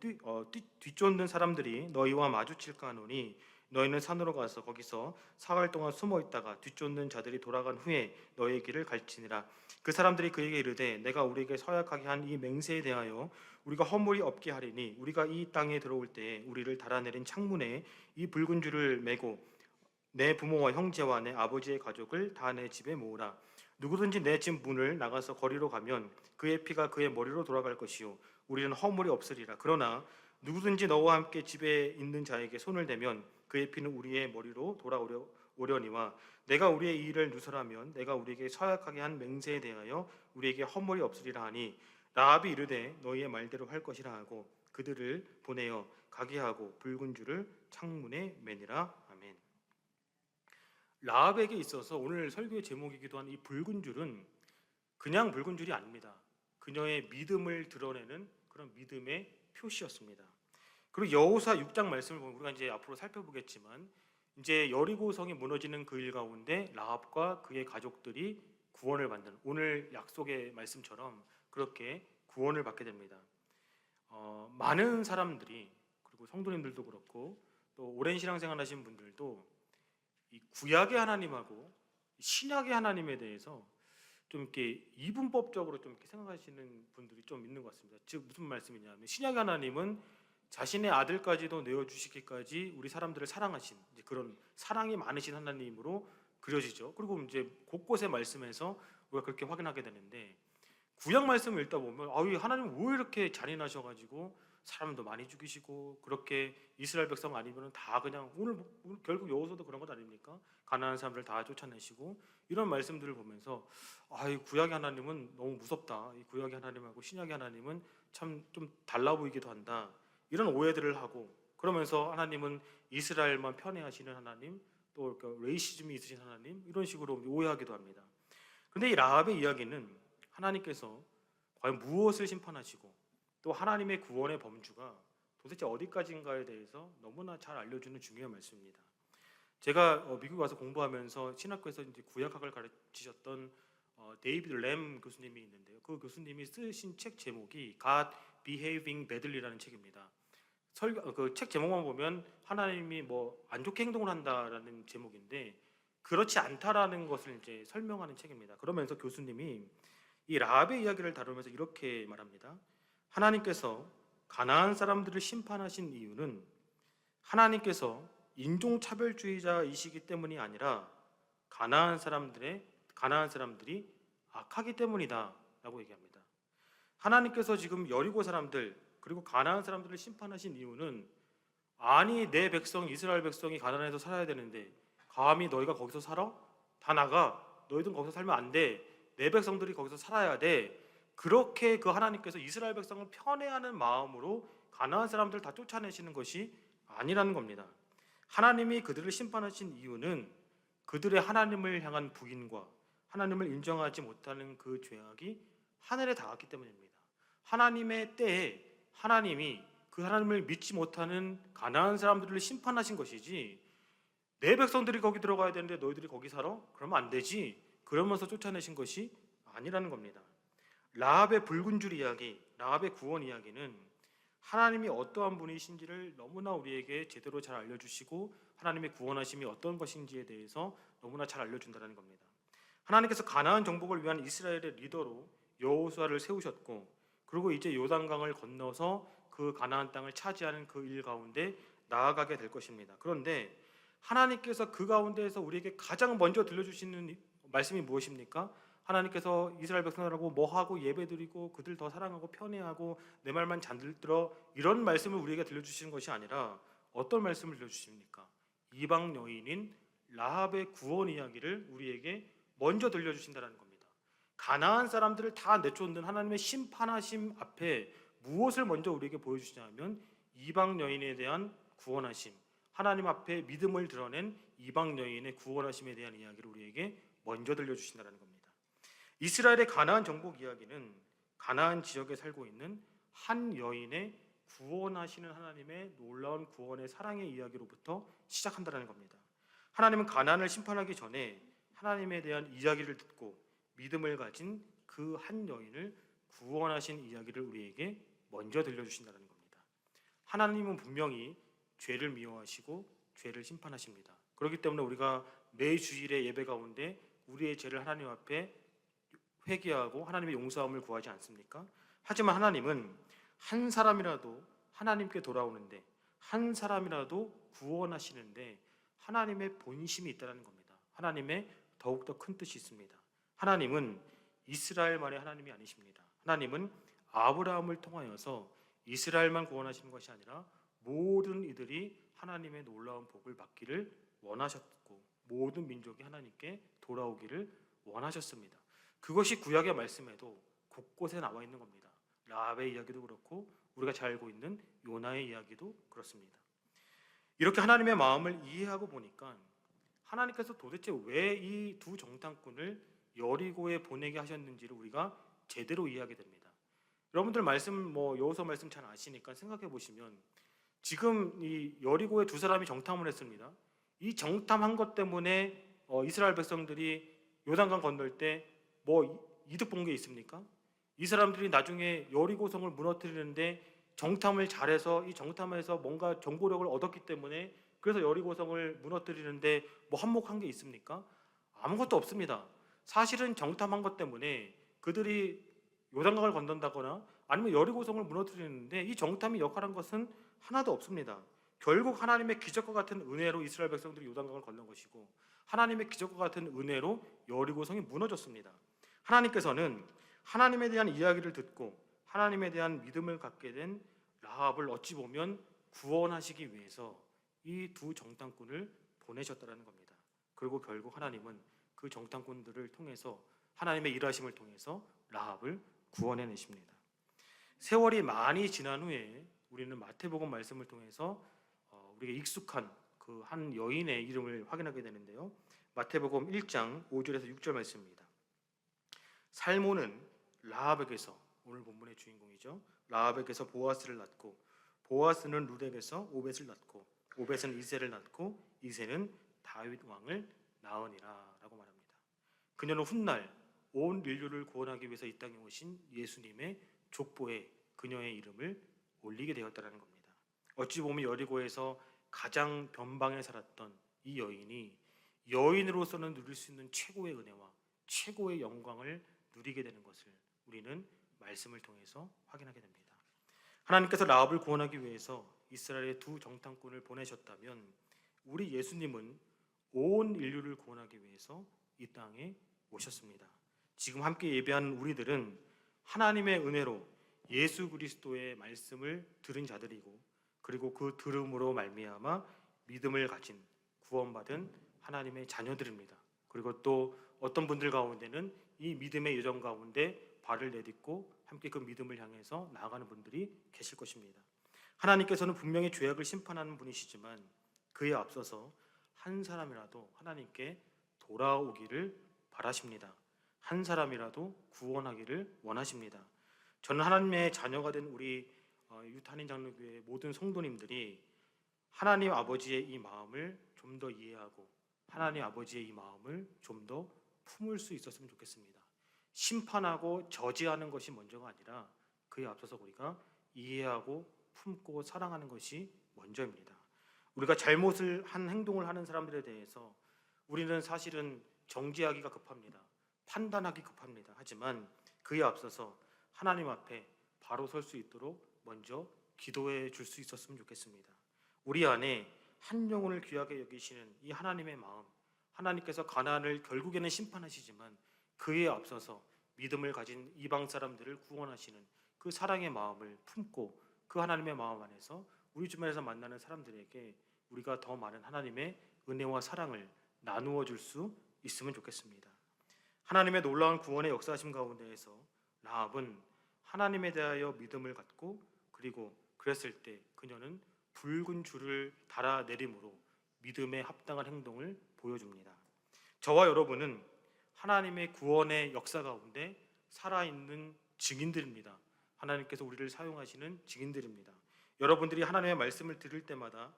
뒤쫓는 사람들이 너희와 마주칠까 하노니 너희는 산으로 가서 거기서 사흘 동안 숨어 있다가 뒤쫓는 자들이 돌아간 후에 너희의 길을 갈지니라. 그 사람들이 그에게 이르되 내가 우리에게 서약하게 한 이 맹세에 대하여 우리가 허물이 없게 하리니 우리가 이 땅에 들어올 때에 우리를 달아내린 창문에 이 붉은 줄을 매고 내 부모와 형제와 내 아버지의 가족을 다 내 집에 모으라. 누구든지 내 집 문을 나가서 거리로 가면 그의 피가 그의 머리로 돌아갈 것이요 우리는 허물이 없으리라. 그러나 누구든지 너와 함께 집에 있는 자에게 손을 대면 그의 피는 우리의 머리로 돌아오려니와 내가 우리의 이 일을 누설하면 내가 우리에게 서약하게 한 맹세에 대하여 우리에게 허물이 없으리라 하니 라합이 이르되 너희의 말대로 할 것이라 하고 그들을 보내어 가게 하고 붉은 줄을 창문에 매니라. 아멘. 라합에게 있어서 오늘 설교의 제목이기도 한 이 붉은 줄은 그냥 붉은 줄이 아닙니다. 그녀의 믿음을 드러내는 그런 믿음의 표시였습니다. 그리고 여호수아 6장 말씀을 보면 우리가 이제 앞으로 살펴보겠지만 이제 여리고성이 무너지는 그 일 가운데 라합과 그의 가족들이 구원을 받는 오늘 약속의 말씀처럼 그렇게 구원을 받게 됩니다. 많은 사람들이 그리고 성도님들도 그렇고 또 오랜 신앙생활 하신 분들도 이 구약의 하나님하고 신약의 하나님에 대해서 좀 이렇게 이분법적으로 좀 이렇게 생각하시는 분들이 좀 있는 것 같습니다. 즉 무슨 말씀이냐면 신약의 하나님은 자신의 아들까지도 내어주시기까지 우리 사람들을 사랑하신 이제 그런 사랑이 많으신 하나님으로 그려지죠. 그리고 이제 곳곳의 말씀에서 우리가 그렇게 확인하게 되는데 구약 말씀을 읽다 보면 이 하나님 왜 이렇게 잔인하셔가지고 사람도 많이 죽이시고 그렇게 이스라엘 백성 아니면 다 그냥 오늘 결국 여호수아도 그런 것 아닙니까? 가난한 사람들 다 쫓아내시고 이런 말씀들을 보면서 이 구약의 하나님은 너무 무섭다. 이 구약의 하나님하고 신약의 하나님은 참 좀 달라 보이기도 한다. 이런 오해들을 하고 그러면서 하나님은 이스라엘만 편애하시는 하나님 또 레이시즘이 있으신 하나님 이런 식으로 오해하기도 합니다. 그런데 이 라합의 이야기는 하나님께서 과연 무엇을 심판하시고 또 하나님의 구원의 범주가 도대체 어디까지인가에 대해서 너무나 잘 알려주는 중요한 말씀입니다. 제가 미국 와서 공부하면서 신학교에서 이제 구약학을 가르치셨던 데이비드 램 교수님이 있는데요. 그 교수님이 쓰신 책 제목이 God Behaving Badly라는 책입니다. 그 책 제목만 보면 하나님이 뭐 안 좋게 행동을 한다라는 제목인데 그렇지 않다라는 것을 이제 설명하는 책입니다. 그러면서 교수님이 이 라합의 이야기를 다루면서 이렇게 말합니다. 하나님께서 가나안 사람들을 심판하신 이유는 하나님께서 인종차별주의자이시기 때문이 아니라 가나안 사람들이 악하기 때문이다라고 얘기합니다. 하나님께서 지금 여리고 사람들 그리고 가나안 사람들을 심판하신 이유는 아니 내 백성 이스라엘 백성이 가나안에서 살아야 되는데 감히 너희가 거기서 살아? 다 나가. 너희들은 거기서 살면 안 돼. 내 백성들이 거기서 살아야 돼. 그렇게 그 하나님께서 이스라엘 백성을 편애하는 마음으로 가나안 사람들을 다 쫓아내시는 것이 아니라는 겁니다. 하나님이 그들을 심판하신 이유는 그들의 하나님을 향한 부인과 하나님을 인정하지 못하는 그 죄악이 하늘에 닿았기 때문입니다. 하나님의 때에 하나님이 그 하나님을 믿지 못하는 가나안 사람들을 심판하신 것이지 내 백성들이 거기 들어가야 되는데 너희들이 거기 살아? 그러면 안 되지. 그러면서 쫓아내신 것이 아니라는 겁니다. 라합의 붉은 줄 이야기, 라합의 구원 이야기는 하나님이 어떠한 분이신지를 너무나 우리에게 제대로 잘 알려주시고 하나님의 구원하심이 어떤 것인지에 대해서 너무나 잘 알려준다는 겁니다. 하나님께서 가나안 정복을 위한 이스라엘의 리더로 여호수아를 세우셨고 그리고 이제 요단강을 건너서 그 가나안 땅을 차지하는 그 일 가운데 나아가게 될 것입니다. 그런데 하나님께서 그 가운데에서 우리에게 가장 먼저 들려주시는 말씀이 무엇입니까? 하나님께서 이스라엘 백성들하고 뭐하고 예배드리고 그들 더 사랑하고 편애하고 내 말만 잘 들어 이런 말씀을 우리에게 들려주시는 것이 아니라 어떤 말씀을 들려주십니까? 이방 여인인 라합의 구원 이야기를 우리에게 먼저 들려주신다는 겁니다. 가나안 사람들을 다 내쫓는 하나님의 심판하심 앞에 무엇을 먼저 우리에게 보여주시냐면 이방 여인에 대한 구원하심, 하나님 앞에 믿음을 드러낸 이방 여인의 구원하심에 대한 이야기를 우리에게 먼저 들려주신다는 겁니다. 이스라엘의 가나안 정복 이야기는 가나안 지역에 살고 있는 한 여인의 구원하시는 하나님의 놀라운 구원의 사랑의 이야기로부터 시작한다는 겁니다. 하나님은 가나안을 심판하기 전에 하나님에 대한 이야기를 듣고 믿음을 가진 그 한 여인을 구원하신 이야기를 우리에게 먼저 들려주신다는 겁니다. 하나님은 분명히 죄를 미워하시고 죄를 심판하십니다. 그렇기 때문에 우리가 매 주일의 예배 가운데 우리의 죄를 하나님 앞에 회개하고 하나님의 용서함을 구하지 않습니까? 하지만 하나님은 한 사람이라도 하나님께 돌아오는데, 한 사람이라도 구원하시는데 하나님의 본심이 있다는 겁니다. 하나님의 더욱더 큰 뜻이 있습니다. 하나님은 이스라엘만의 하나님이 아니십니다. 하나님은 아브라함을 통하여서 이스라엘만 구원하시는 것이 아니라 모든 이들이 하나님의 놀라운 복을 받기를 원하셨고 모든 민족이 하나님께 돌아오기를 원하셨습니다. 그것이 구약의 말씀에도 곳곳에 나와 있는 겁니다. 라합의 이야기도 그렇고 우리가 잘 알고 있는 요나의 이야기도 그렇습니다. 이렇게 하나님의 마음을 이해하고 보니까 하나님께서 도대체 왜 이 두 정탐꾼을 여리고에 보내게 하셨는지를 우리가 제대로 이해하게 됩니다. 여러분들 말씀 여호수아 말씀 잘 아시니까 생각해 보시면 지금 이 여리고에 두 사람이 정탐을 했습니다. 이 정탐한 것 때문에 이스라엘 백성들이 요단강 건널 때 이득 본 게 있습니까? 이 사람들이 나중에 여리고성을 무너뜨리는데 정탐을 잘해서 이 정탐에서 뭔가 정보력을 얻었기 때문에 그래서 여리고성을 무너뜨리는데 한몫한 게 있습니까? 아무것도 없습니다. 사실은 정탐한 것 때문에 그들이 요단강을 건넌다거나 아니면 여리고성을 무너뜨리는데 이 정탐이 역할한 것은 하나도 없습니다. 결국 하나님의 기적과 같은 은혜로 이스라엘 백성들이 요단강을 건넌 것이고 하나님의 기적과 같은 은혜로 여리고성이 무너졌습니다. 하나님께서는 하나님에 대한 이야기를 듣고 하나님에 대한 믿음을 갖게 된 라합을 어찌 보면 구원하시기 위해서 이 두 정탐꾼을 보내셨다는 겁니다. 그리고 결국 하나님은 그 정탐꾼들을 통해서 하나님의 일하심을 통해서 라합을 구원해내십니다. 세월이 많이 지난 후에 우리는 마태복음 말씀을 통해서 우리가 익숙한 그 한 여인의 이름을 확인하게 되는데요. 마태복음 1장 5절에서 6절 말씀입니다. 살모는 라합에게서, 오늘 본문의 주인공이죠, 라합에게서 보아스를 낳고 보아스는 룻에게서 오벳을 낳고 오벳은 이새를 낳고 이새는 다윗 왕을 낳으니라 라고 말합니다. 그녀는 훗날 온 인류를 구원하기 위해서 이 땅에 오신 예수님의 족보에 그녀의 이름을 올리게 되었다는 겁니다. 어찌 보면 여리고에서 가장 변방에 살았던 이 여인이 여인으로서는 누릴 수 있는 최고의 은혜와 최고의 영광을 누리게 되는 것을 우리는 말씀을 통해서 확인하게 됩니다. 하나님께서 라합을 구원하기 위해서 이스라엘의 두 정탐꾼을 보내셨다면 우리 예수님은 온 인류를 구원하기 위해서 이 땅에 오셨습니다. 지금 함께 예배한 우리들은 하나님의 은혜로 예수 그리스도의 말씀을 들은 자들이고 그리고 그 들음으로 말미암아 믿음을 가진 구원받은 하나님의 자녀들입니다. 그리고 또 어떤 분들 가운데는 이 믿음의 여정 가운데 발을 내딛고 함께 그 믿음을 향해서 나아가는 분들이 계실 것입니다. 하나님께서는 분명히 죄악을 심판하는 분이시지만 그에 앞서서 한 사람이라도 하나님께 돌아오기를 바라십니다. 한 사람이라도 구원하기를 원하십니다. 저는 하나님의 자녀가 된 우리 유탄인 장로교회 모든 성도님들이 하나님 아버지의 이 마음을 좀 더 이해하고 하나님 아버지의 이 마음을 좀 더 품을 수 있었으면 좋겠습니다. 심판하고 저지하는 것이 먼저가 아니라 그에 앞서서 우리가 이해하고 품고 사랑하는 것이 먼저입니다. 우리가 잘못을 한 행동을 하는 사람들에 대해서 우리는 사실은 정죄하기가 급합니다. 판단하기 급합니다. 하지만 그에 앞서서 하나님 앞에 바로 설 수 있도록 먼저 기도해 줄 수 있었으면 좋겠습니다. 우리 안에 한 영혼을 귀하게 여기시는 이 하나님의 마음, 하나님께서 가나안을 결국에는 심판하시지만 그에 앞서서 믿음을 가진 이방 사람들을 구원하시는 그 사랑의 마음을 품고 그 하나님의 마음 안에서 우리 주변에서 만나는 사람들에게 우리가 더 많은 하나님의 은혜와 사랑을 나누어 줄 수 있으면 좋겠습니다. 하나님의 놀라운 구원의 역사하심 가운데에서 라합은 하나님에 대하여 믿음을 갖고 그리고 그랬을 때 그녀는 붉은 줄을 달아내림으로 믿음에 합당한 행동을 보여줍니다. 저와 여러분은 하나님의 구원의 역사 가운데 살아있는 증인들입니다. 하나님께서 우리를 사용하시는 증인들입니다. 여러분들이 하나님의 말씀을 들을 때마다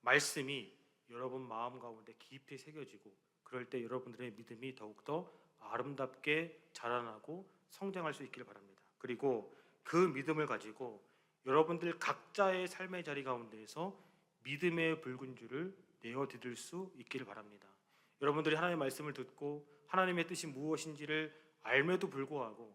말씀이 여러분 마음 가운데 깊이 새겨지고 그럴 때 여러분들의 믿음이 더욱더 아름답게 자라나고 성장할 수 있기를 바랍니다. 그리고 그 믿음을 가지고 여러분들 각자의 삶의 자리 가운데에서 믿음의 붉은 줄을 내어드릴 수 있기를 바랍니다. 여러분들이 하나님의 말씀을 듣고 하나님의 뜻이 무엇인지를 알매도 불구하고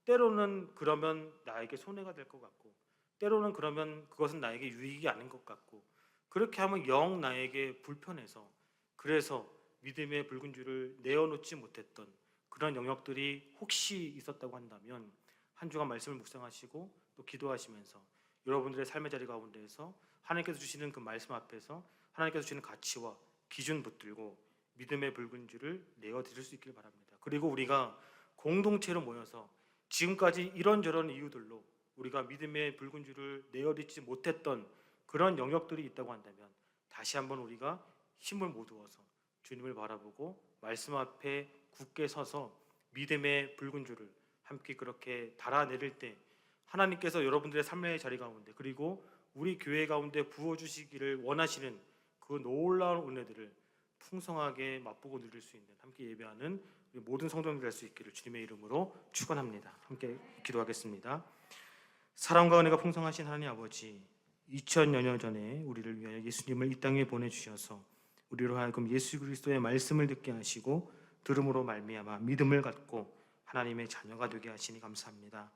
때로는 그러면 나에게 손해가 될 것 같고 때로는 그러면 그것은 나에게 유익이 아닌 것 같고 그렇게 하면 영 나에게 불편해서 그래서 믿음의 붉은 줄을 내어놓지 못했던 그런 영역들이 혹시 있었다고 한다면 한 주간 말씀을 묵상하시고 또 기도하시면서 여러분들의 삶의 자리 가운데에서 하나님께서 주시는 그 말씀 앞에서 하나님께서 주시는 가치와 기준 붙들고 믿음의 붉은 줄을 내어드릴 수 있기를 바랍니다. 그리고 우리가 공동체로 모여서 지금까지 이런저런 이유들로 우리가 믿음의 붉은 줄을 내어드리지 못했던 그런 영역들이 있다고 한다면 다시 한번 우리가 힘을 모두어서 주님을 바라보고 말씀 앞에 굳게 서서 믿음의 붉은 줄을 함께 그렇게 달아내릴 때 하나님께서 여러분들의 삶의 자리 가운데 그리고 우리 교회 가운데 부어주시기를 원하시는 그 놀라운 은혜들을 풍성하게 맛보고 누릴 수 있는 함께 예배하는 우리 모든 성도님들 될 수 있기를 주님의 이름으로 축원합니다. 함께 기도하겠습니다. 사랑과 은혜가 풍성하신 하나님 아버지, 2000여 년 전에 우리를 위하여 예수님을 이 땅에 보내주셔서 우리로 하여금 예수 그리스도의 말씀을 듣게 하시고 들음으로 말미암아 믿음을 갖고 하나님의 자녀가 되게 하시니 감사합니다.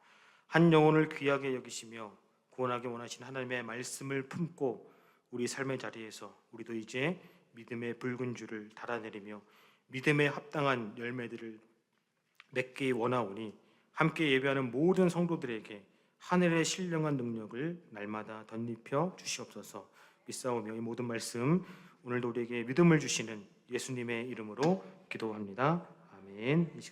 한 영혼을 귀하게 여기시며 구원하기 원하시는 하나님의 말씀을 품고 우리 삶의 자리에서 우리도 이제 믿음의 붉은 줄을 달아내리며 믿음에 합당한 열매들을 맺기 원하오니 함께 예배하는 모든 성도들에게 하늘의 신령한 능력을 날마다 덧입혀 주시옵소서. 믿사오며 이 모든 말씀 오늘도 우리에게 믿음을 주시는 예수님의 이름으로 기도합니다. 아멘.